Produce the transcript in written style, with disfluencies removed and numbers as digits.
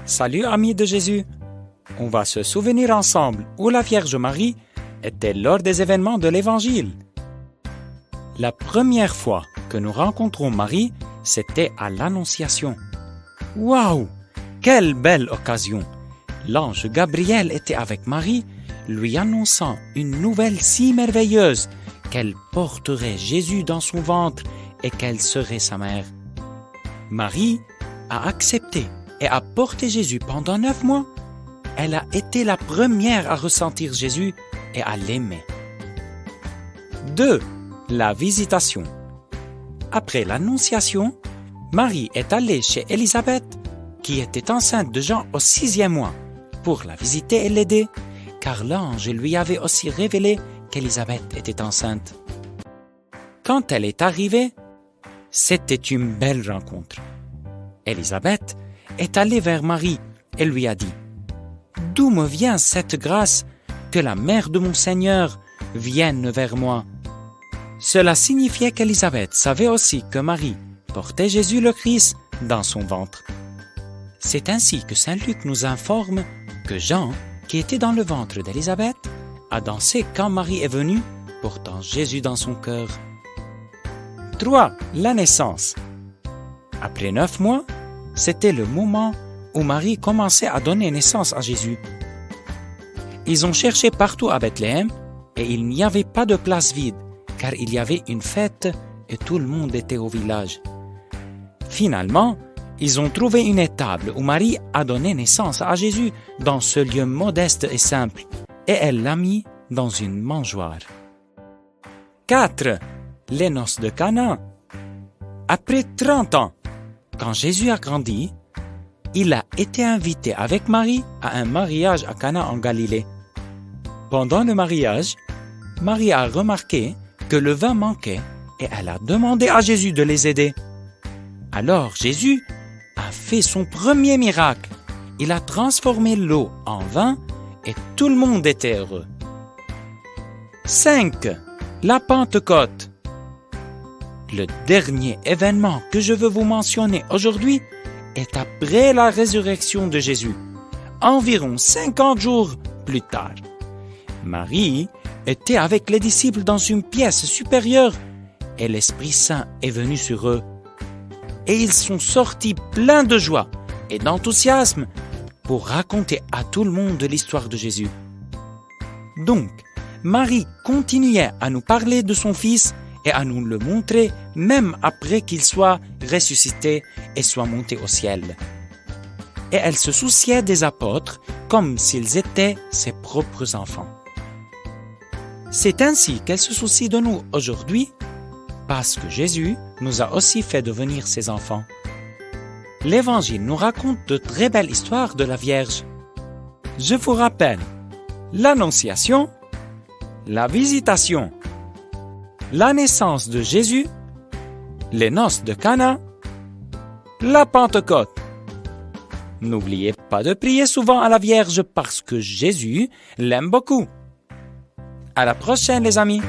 Salut amis de Jésus! On va se souvenir ensemble où la Vierge Marie était lors des événements de l'Évangile. La première fois que nous rencontrons Marie, c'était à l'Annonciation. Waouh! Quelle belle occasion! L'ange Gabriel était avec Marie, lui annonçant une nouvelle si merveilleuse qu'elle porterait Jésus dans son ventre et qu'elle serait sa mère. Marie a accepté et a porté Jésus pendant 9 mois. Elle a été la première à ressentir Jésus et à l'aimer. 2. La visitation. Après l'Annonciation, Marie est allée chez Élisabeth, qui était enceinte de Jean au 6e mois, pour la visiter et l'aider, car l'ange lui avait aussi révélé qu'Élisabeth était enceinte. Quand elle est arrivée, c'était une belle rencontre. Élisabeth est allée vers Marie et lui a dit « D'où me vient cette grâce que la mère de mon Seigneur vienne vers moi ?» Cela signifiait qu'Élisabeth savait aussi que Marie portait Jésus le Christ dans son ventre. C'est ainsi que saint Luc nous informe que Jean, qui était dans le ventre d'Élisabeth, a dansé quand Marie est venue, portant Jésus dans son cœur. 3. La naissance. Après 9 mois, c'était le moment où Marie commençait à donner naissance à Jésus. Ils ont cherché partout à Bethléem et il n'y avait pas de place vide, car il y avait une fête et tout le monde était au village. Finalement, ils ont trouvé une étable où Marie a donné naissance à Jésus dans ce lieu modeste et simple, et elle l'a mis dans une mangeoire. 4. Les noces de Cana. Après 30 ans, quand Jésus a grandi, il a été invité avec Marie à un mariage à Cana en Galilée. Pendant le mariage, Marie a remarqué que le vin manquait et elle a demandé à Jésus de les aider. Alors Jésus a fait son premier miracle. Il a transformé l'eau en vin et tout le monde était heureux. 5. La Pentecôte. Le dernier événement que je veux vous mentionner aujourd'hui est après la résurrection de Jésus, environ 50 jours plus tard. Marie était avec les disciples dans une pièce supérieure et l'Esprit Saint est venu sur eux. Et ils sont sortis pleins de joie et d'enthousiasme pour raconter à tout le monde l'histoire de Jésus. Donc, Marie continuait à nous parler de son Fils et à nous le montrer même après qu'il soit ressuscité et soit monté au ciel. Et elle se souciait des apôtres comme s'ils étaient ses propres enfants. C'est ainsi qu'elle se soucie de nous aujourd'hui, parce que Jésus nous a aussi fait devenir ses enfants. L'Évangile nous raconte de très belles histoires de la Vierge. Je vous rappelle l'Annonciation, la Visitation, la naissance de Jésus, les noces de Cana, la Pentecôte. N'oubliez pas de prier souvent à la Vierge parce que Jésus l'aime beaucoup. À la prochaine les amis!